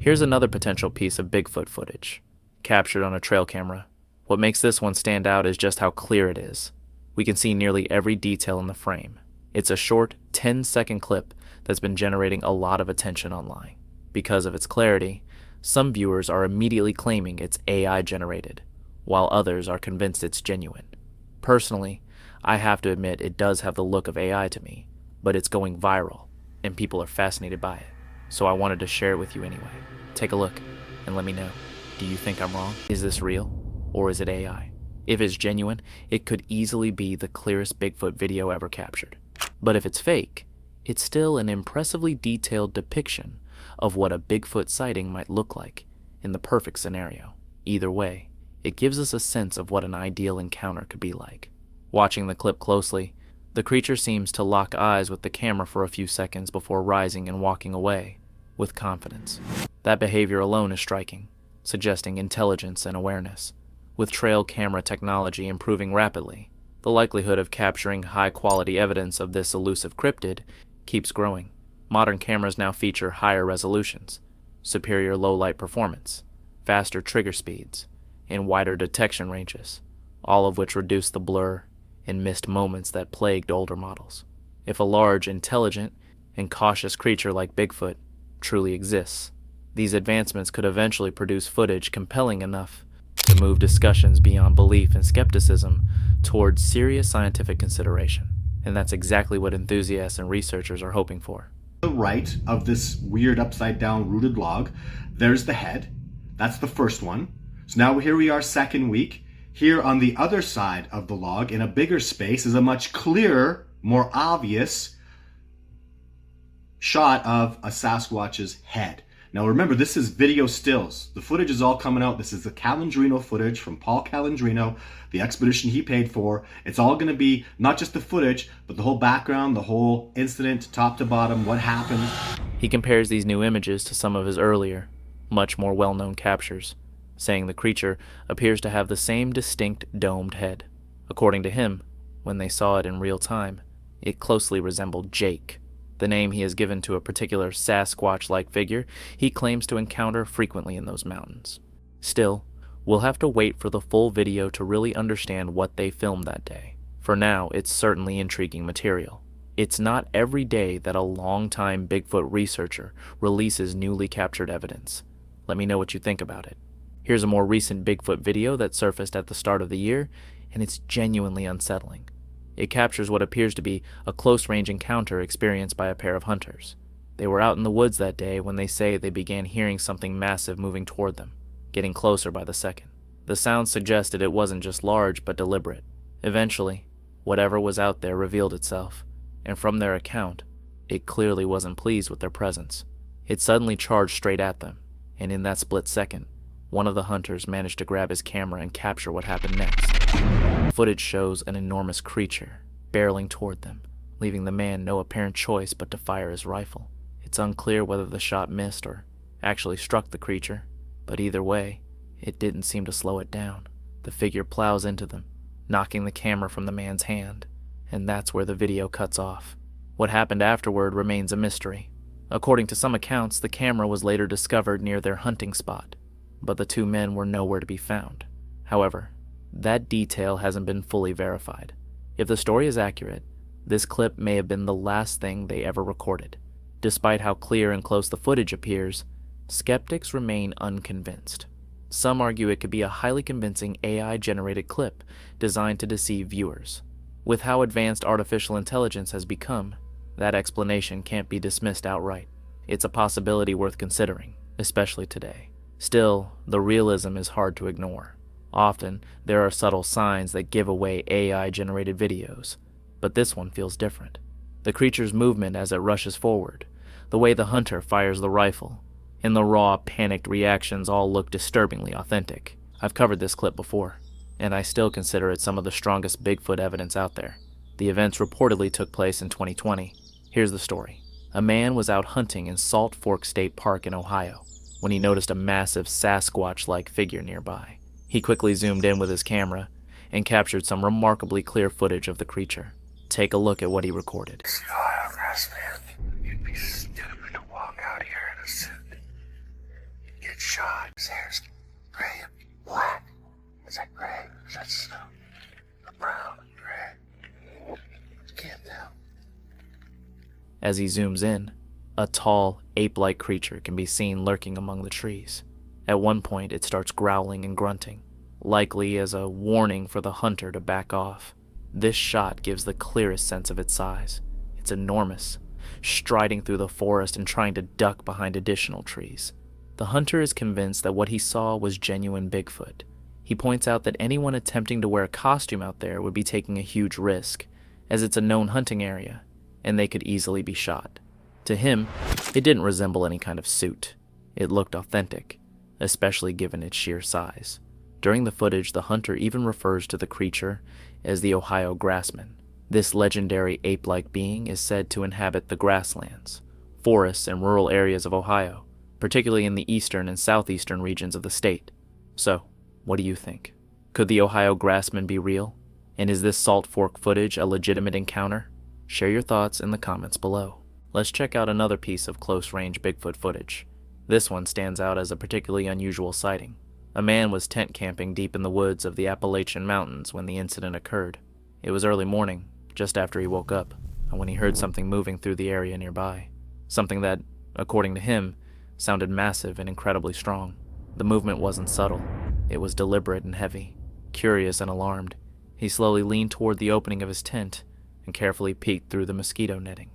Here's another potential piece of Bigfoot footage, captured on a trail camera. What makes this one stand out is just how clear it is. We can see nearly every detail in the frame. It's a short, 10-second clip that's been generating a lot of attention online. Because of its clarity, some viewers are immediately claiming it's AI generated, while others are convinced it's genuine. Personally, I have to admit it does have the look of AI to me, but it's going viral, and people are fascinated by it. So I wanted to share it with you anyway. Take a look, and let me know. Do you think I'm wrong? Is this real, or is it AI? If it's genuine, it could easily be the clearest Bigfoot video ever captured. But if it's fake, it's still an impressively detailed depiction of what a Bigfoot sighting might look like in the perfect scenario. Either way, it gives us a sense of what an ideal encounter could be like. Watching the clip closely, the creature seems to lock eyes with the camera for a few seconds before rising and walking away with confidence. That behavior alone is striking, suggesting intelligence and awareness. With trail camera technology improving rapidly, the likelihood of capturing high-quality evidence of this elusive cryptid keeps growing. Modern cameras now feature higher resolutions, superior low-light performance, faster trigger speeds, and wider detection ranges, all of which reduce the blur and missed moments that plagued older models. If a large, intelligent, and cautious creature like Bigfoot truly exists, these advancements could eventually produce footage compelling enough to move discussions beyond belief and skepticism towards serious scientific consideration. And that's exactly what enthusiasts and researchers are hoping for. The right of this weird upside down rooted log, there's the head. That's the first one. So now here we are, second week. Here on the other side of the log, in a bigger space, is a much clearer, more obvious shot of a Sasquatch's head. Now remember, this is video stills. The footage is all coming out. This is the Calandrino footage from Paul Calandrino, the expedition he paid for. It's all going to be not just the footage, but the whole background, the whole incident, top to bottom, what happened. He compares these new images to some of his earlier, much more well-known captures, saying the creature appears to have the same distinct domed head. According to him, when they saw it in real time, it closely resembled Jake, the name he has given to a particular Sasquatch-like figure he claims to encounter frequently in those mountains. Still, we'll have to wait for the full video to really understand what they filmed that day. For now, it's certainly intriguing material. It's not every day that a longtime Bigfoot researcher releases newly captured evidence. Let me know what you think about it. Here's a more recent Bigfoot video that surfaced at the start of the year, and it's genuinely unsettling. It captures what appears to be a close-range encounter experienced by a pair of hunters. They were out in the woods that day when they say they began hearing something massive moving toward them, getting closer by the second. The sound suggested it wasn't just large but deliberate. Eventually, whatever was out there revealed itself, and from their account, it clearly wasn't pleased with their presence. It suddenly charged straight at them, and in that split second, one of the hunters managed to grab his camera and capture what happened next. Footage shows an enormous creature barreling toward them, leaving the man no apparent choice but to fire his rifle. It's unclear whether the shot missed or actually struck the creature, but either way, it didn't seem to slow it down. The figure plows into them, knocking the camera from the man's hand, and that's where the video cuts off. What happened afterward remains a mystery. According to some accounts, the camera was later discovered near their hunting spot, but the two men were nowhere to be found. However, that detail hasn't been fully verified. If the story is accurate, this clip may have been the last thing they ever recorded. Despite how clear and close the footage appears, skeptics remain unconvinced. Some argue it could be a highly convincing AI-generated clip designed to deceive viewers. With how advanced artificial intelligence has become, that explanation can't be dismissed outright. It's a possibility worth considering, especially today. Still, the realism is hard to ignore. Often, there are subtle signs that give away AI-generated videos, but this one feels different. The creature's movement as it rushes forward, the way the hunter fires the rifle, and the raw, panicked reactions all look disturbingly authentic. I've covered this clip before, and I still consider it some of the strongest Bigfoot evidence out there. The events reportedly took place in 2020. Here's the story. A man was out hunting in Salt Fork State Park in Ohio when he noticed a massive Sasquatch-like figure nearby. He quickly zoomed in with his camera and captured some remarkably clear footage of the creature. Take a look at what he recorded. You'd be stupid to walk out here innocent. shot. His hair's gray and black. Is that gray? Is that snow? Brown, gray. Can't tell. As he zooms in, a tall, ape-like creature can be seen lurking among the trees. At one point, it starts growling and grunting, likely as a warning for the hunter to back off. This shot gives the clearest sense of its size. It's enormous, striding through the forest and trying to duck behind additional trees. The hunter is convinced that what he saw was genuine Bigfoot. He points out that anyone attempting to wear a costume out there would be taking a huge risk, as it's a known hunting area, and they could easily be shot. To him, it didn't resemble any kind of suit. It looked authentic, especially given its sheer size. During the footage, the hunter even refers to the creature as the Ohio grassman. This legendary ape-like being is said to inhabit the grasslands, forests, and rural areas of Ohio, particularly in the eastern and southeastern regions of the state. So, what do you think? Could the Ohio grassman be real? And is this Salt Fork footage a legitimate encounter? Share your thoughts in the comments below. Let's check out another piece of close-range Bigfoot footage. This one stands out as a particularly unusual sighting. A man was tent camping deep in the woods of the Appalachian Mountains when the incident occurred. It was early morning, just after he woke up, and when he heard something moving through the area nearby. Something that, according to him, sounded massive and incredibly strong. The movement wasn't subtle. It was deliberate and heavy. Curious and alarmed, he slowly leaned toward the opening of his tent and carefully peeked through the mosquito netting.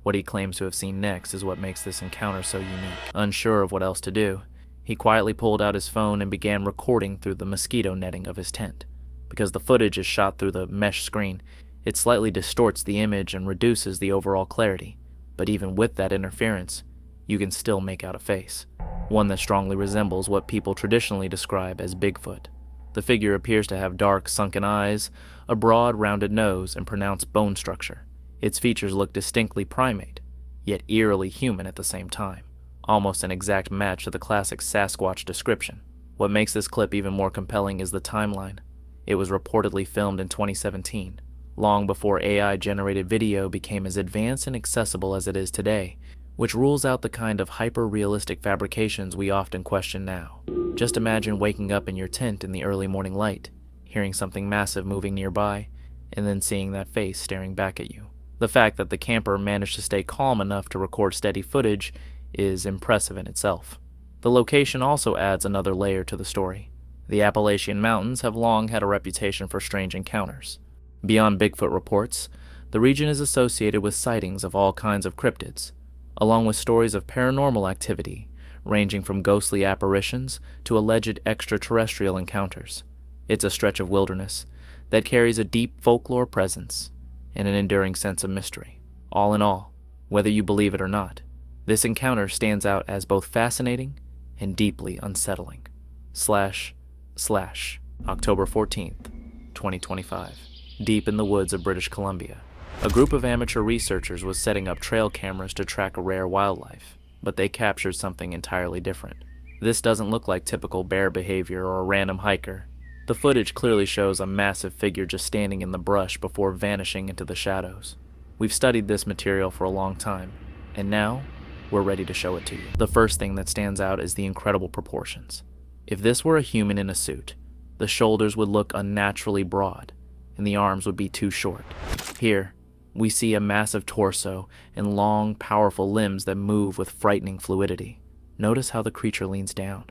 What he claims to have seen next is what makes this encounter so unique. Unsure of what else to do, he quietly pulled out his phone and began recording through the mosquito netting of his tent. Because the footage is shot through the mesh screen, it slightly distorts the image and reduces the overall clarity. But even with that interference, you can still make out a face, one that strongly resembles what people traditionally describe as Bigfoot. The figure appears to have dark, sunken eyes, a broad, rounded nose, and pronounced bone structure. Its features look distinctly primate, yet eerily human at the same time, almost an exact match to the classic Sasquatch description. What makes this clip even more compelling is the timeline. It was reportedly filmed in 2017, long before AI-generated video became as advanced and accessible as it is today, which rules out the kind of hyper-realistic fabrications we often question now. Just imagine waking up in your tent in the early morning light, hearing something massive moving nearby, and then seeing that face staring back at you. The fact that the camper managed to stay calm enough to record steady footage is impressive in itself. The location also adds another layer to the story. The Appalachian Mountains have long had a reputation for strange encounters. Beyond Bigfoot reports, the region is associated with sightings of all kinds of cryptids, along with stories of paranormal activity ranging from ghostly apparitions to alleged extraterrestrial encounters. It's a stretch of wilderness that carries a deep folklore presence and an enduring sense of mystery. All in all, whether you believe it or not, this encounter stands out as both fascinating and deeply unsettling. October 14th, 2025. Deep in the woods of British Columbia, a group of amateur researchers was setting up trail cameras to track rare wildlife, but they captured something entirely different. This doesn't look like typical bear behavior or a random hiker. The footage clearly shows a massive figure just standing in the brush before vanishing into the shadows. We've studied this material for a long time, and now we're ready to show it to you. The first thing that stands out is the incredible proportions. If this were a human in a suit, the shoulders would look unnaturally broad, and the arms would be too short. Here, we see a massive torso and long, powerful limbs that move with frightening fluidity. Notice how the creature leans down.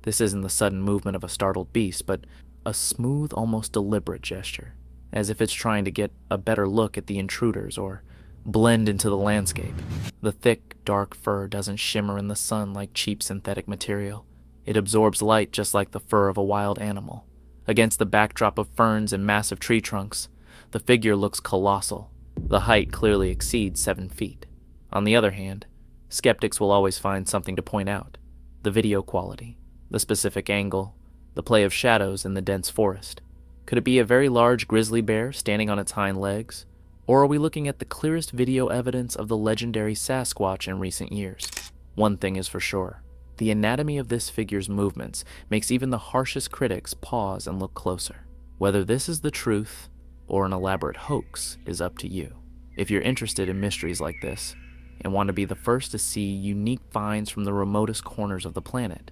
This isn't the sudden movement of a startled beast, but a smooth, almost deliberate gesture, as if it's trying to get a better look at the intruders or blend into the landscape. The thick, dark fur doesn't shimmer in the sun like cheap synthetic material. It absorbs light just like the fur of a wild animal. Against the backdrop of ferns and massive tree trunks, the figure looks colossal. The height clearly exceeds 7 feet. On the other hand, skeptics will always find something to point out: the video quality, the specific angle, the play of shadows in the dense forest. Could it be a very large grizzly bear standing on its hind legs? Or are we looking at the clearest video evidence of the legendary Sasquatch in recent years? One thing is for sure: the anatomy of this figure's movements makes even the harshest critics pause and look closer. Whether this is the truth or an elaborate hoax is up to you. If you're interested in mysteries like this and want to be the first to see unique finds from the remotest corners of the planet,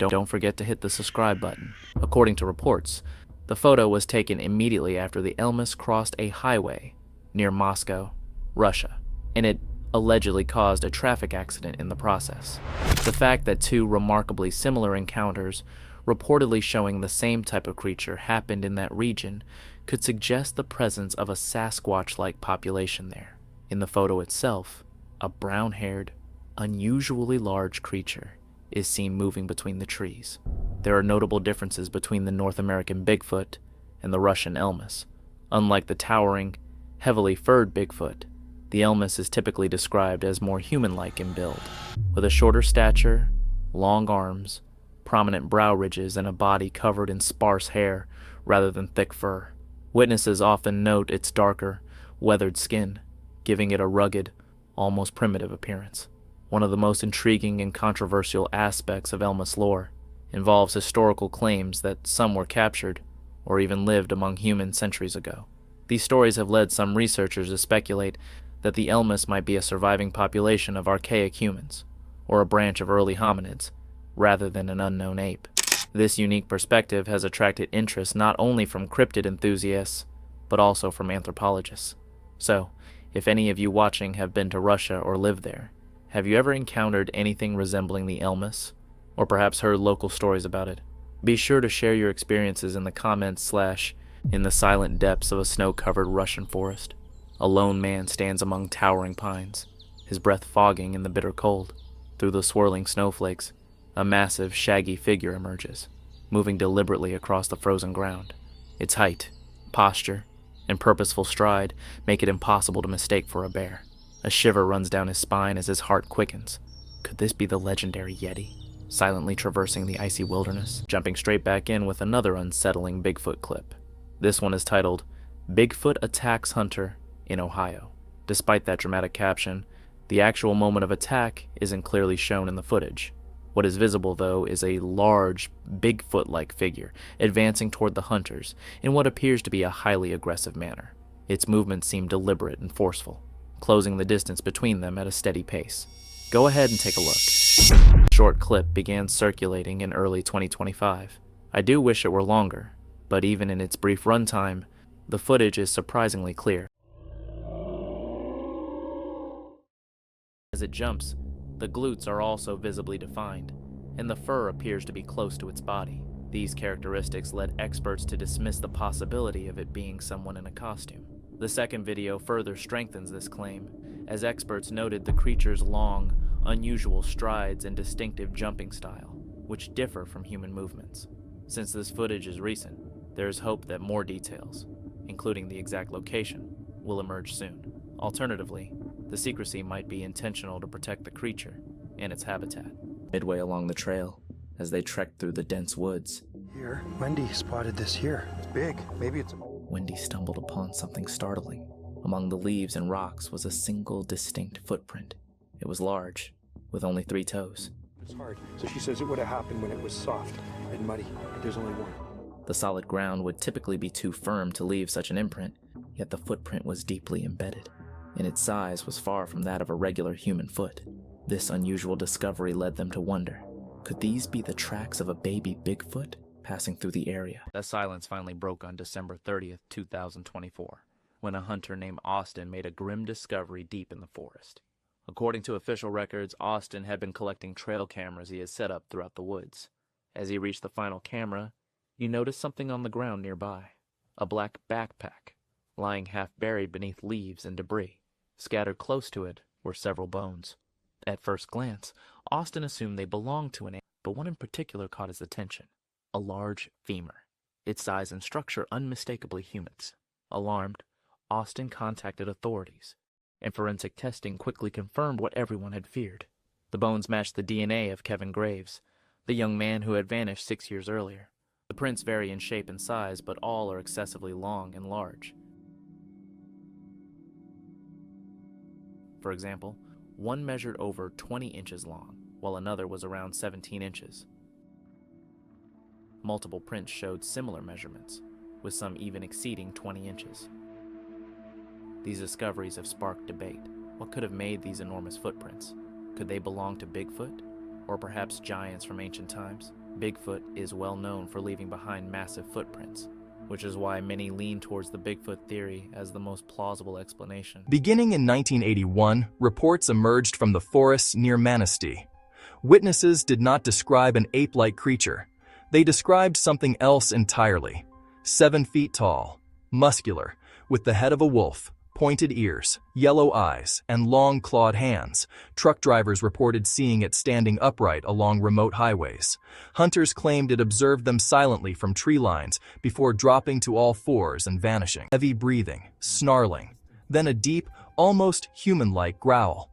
don't forget to hit the subscribe button. According to reports, the photo was taken immediately after the Elmas crossed a highway near Moscow, Russia, and it allegedly caused a traffic accident in the process. The fact that two remarkably similar encounters, reportedly showing the same type of creature, happened in that region could suggest the presence of a Sasquatch-like population there. In the photo itself, a brown-haired, unusually large creature is seen moving between the trees. There are notable differences between the North American Bigfoot and the Russian Elmas. Unlike the towering, heavily furred Bigfoot, the Elmas is typically described as more human-like in build, with a shorter stature, long arms, prominent brow ridges, and a body covered in sparse hair rather than thick fur. Witnesses often note its darker, weathered skin, giving it a rugged, almost primitive appearance. One of the most intriguing and controversial aspects of Elmas lore involves historical claims that some were captured or even lived among humans centuries ago. These stories have led some researchers to speculate that the Elmas might be a surviving population of archaic humans, or a branch of early hominids, rather than an unknown ape. This unique perspective has attracted interest not only from cryptid enthusiasts, but also from anthropologists. So, if any of you watching have been to Russia or lived there, have you ever encountered anything resembling the Elmas, or perhaps heard local stories about it? Be sure to share your experiences in the comments / in the silent depths of a snow-covered Russian forest. A lone man stands among towering pines, his breath fogging in the bitter cold. Through the swirling snowflakes, a massive, shaggy figure emerges, moving deliberately across the frozen ground. Its height, posture, and purposeful stride make it impossible to mistake for a bear. A shiver runs down his spine as his heart quickens. Could this be the legendary Yeti, silently traversing the icy wilderness? Jumping straight back in with another unsettling Bigfoot clip. This one is titled, "Bigfoot Attacks Hunter in Ohio." Despite that dramatic caption, the actual moment of attack isn't clearly shown in the footage. What is visible, though, is a large, Bigfoot-like figure advancing toward the hunters in what appears to be a highly aggressive manner. Its movements seem deliberate and forceful, closing the distance between them at a steady pace. Go ahead and take a look. The short clip began circulating in early 2025. I do wish it were longer, but even in its brief runtime, the footage is surprisingly clear. As it jumps, the glutes are also visibly defined, and the fur appears to be close to its body. These characteristics led experts to dismiss the possibility of it being someone in a costume. The second video further strengthens this claim, as experts noted the creature's long, unusual strides and distinctive jumping style, which differ from human movements. Since this footage is recent, there is hope that more details, including the exact location, will emerge soon. Alternatively, the secrecy might be intentional to protect the creature and its habitat. Midway along the trail, as they trekked through the dense woods, Here, Wendy spotted this here. It's big. Maybe it's a... Wendy stumbled upon something startling. Among the leaves and rocks was a single distinct footprint. It was large, with only 3 toes. It's hard. So she says it would have happened when it was soft and muddy. There's only one. The solid ground would typically be too firm to leave such an imprint, yet the footprint was deeply embedded, and its size was far from that of a regular human foot. This unusual discovery led them to wonder, could these be the tracks of a baby Bigfoot passing through the area? The silence finally broke on December 30th, 2024, when a hunter named Austin made a grim discovery deep in the forest. According to official records, Austin had been collecting trail cameras he had set up throughout the woods. As he reached the final camera, he noticed something on the ground nearby, a black backpack, lying half buried beneath leaves and debris. Scattered close to it were several bones. At first glance, Austin assumed they belonged to an animal, but one in particular caught his attention, a large femur, its size and structure unmistakably humans. Alarmed, Austin contacted authorities, and forensic testing quickly confirmed what everyone had feared. The bones matched the DNA of Kevin Graves, the young man who had vanished 6 years earlier. The prints vary in shape and size, but all are excessively long and large. For example, one measured over 20 inches long, while another was around 17 inches. Multiple prints showed similar measurements, with some even exceeding 20 inches. These discoveries have sparked debate. What could have made these enormous footprints? Could they belong to Bigfoot? Or perhaps giants from ancient times? Bigfoot is well known for leaving behind massive footprints, which is why many lean towards the Bigfoot theory as the most plausible explanation. Beginning in 1981, reports emerged from the forests near Manistee. Witnesses did not describe an ape-like creature. They described something else entirely. 7 feet tall, muscular, with the head of a wolf, pointed ears, yellow eyes, and long clawed hands. Truck drivers reported seeing it standing upright along remote highways. Hunters claimed it observed them silently from tree lines before dropping to all fours and vanishing. Heavy breathing, snarling, then a deep, almost human-like growl.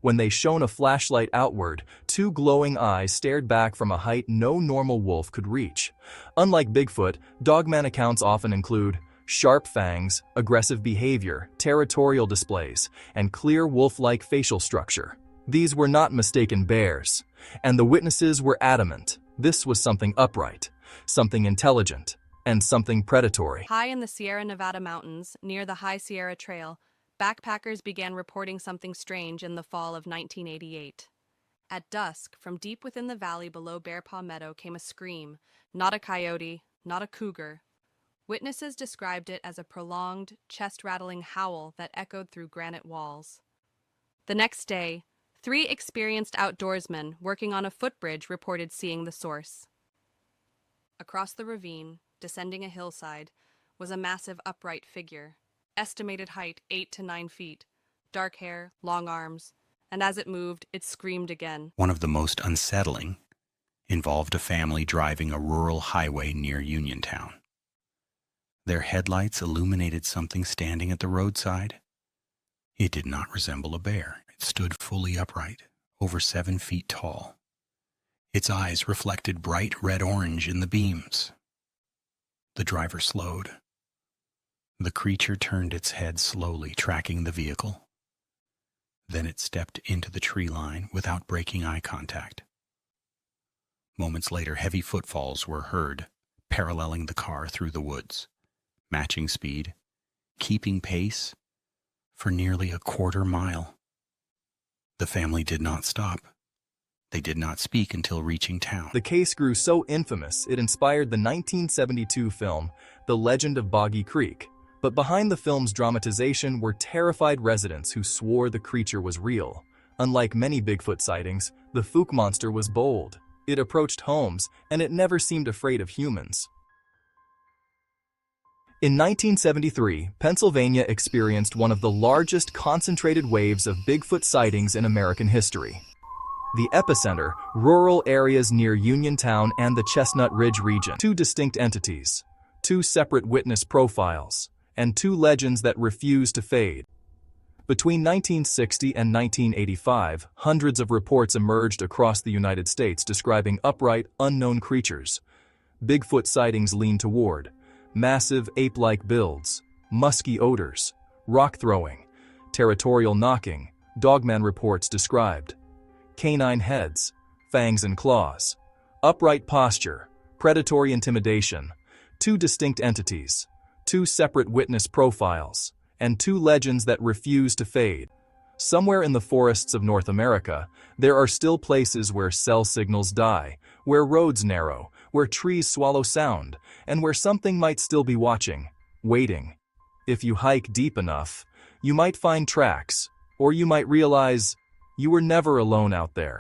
When they shone a flashlight outward, 2 glowing eyes stared back from a height no normal wolf could reach. Unlike Bigfoot, Dogman accounts often include sharp fangs, aggressive behavior, territorial displays, and clear wolf-like facial structure. These were not mistaken bears, and the witnesses were adamant. This was something upright, something intelligent, and something predatory. High in the Sierra Nevada mountains, near the High Sierra Trail, backpackers began reporting something strange in the fall of 1988. At dusk, from deep within the valley below Bear Paw Meadow came a scream, not a coyote, not a cougar. Witnesses described it as a prolonged, chest-rattling howl that echoed through granite walls. The next day, 3 experienced outdoorsmen working on a footbridge reported seeing the source. Across the ravine, descending a hillside, was a massive upright figure, estimated height 8 to 9 feet, dark hair, long arms, and as it moved, it screamed again. One of the most unsettling involved a family driving a rural highway near Uniontown. Their headlights illuminated something standing at the roadside. It did not resemble a bear. It stood fully upright, over 7 feet tall. Its eyes reflected bright red-orange in the beams. The driver slowed. The creature turned its head slowly, tracking the vehicle. Then it stepped into the tree line without breaking eye contact. Moments later, heavy footfalls were heard, paralleling the car through the woods, matching speed, keeping pace for nearly a quarter mile. The family did not stop. They did not speak until reaching town. The case grew so infamous it inspired the 1972 film, The Legend of Boggy Creek. But behind the film's dramatization were terrified residents who swore the creature was real. Unlike many Bigfoot sightings, the Fook monster was bold. It approached homes, and it never seemed afraid of humans. In 1973, Pennsylvania experienced one of the largest concentrated waves of Bigfoot sightings in American history. The epicenter, rural areas near Uniontown and the Chestnut Ridge region. 2 distinct entities, 2 separate witness profiles, and 2 legends that refuse to fade. Between 1960 and 1985, hundreds of reports emerged across the United States describing upright, unknown creatures. Bigfoot sightings lean toward massive ape-like builds, musky odors, rock throwing, territorial knocking, Dogman reports described, canine heads, fangs and claws, upright posture, predatory intimidation, 2 distinct entities, 2 separate witness profiles, and 2 legends that refuse to fade. Somewhere in the forests of North America, there are still places where cell signals die, where roads narrow, where trees swallow sound, and where something might still be watching, waiting. If you hike deep enough, you might find tracks, or you might realize you were never alone out there.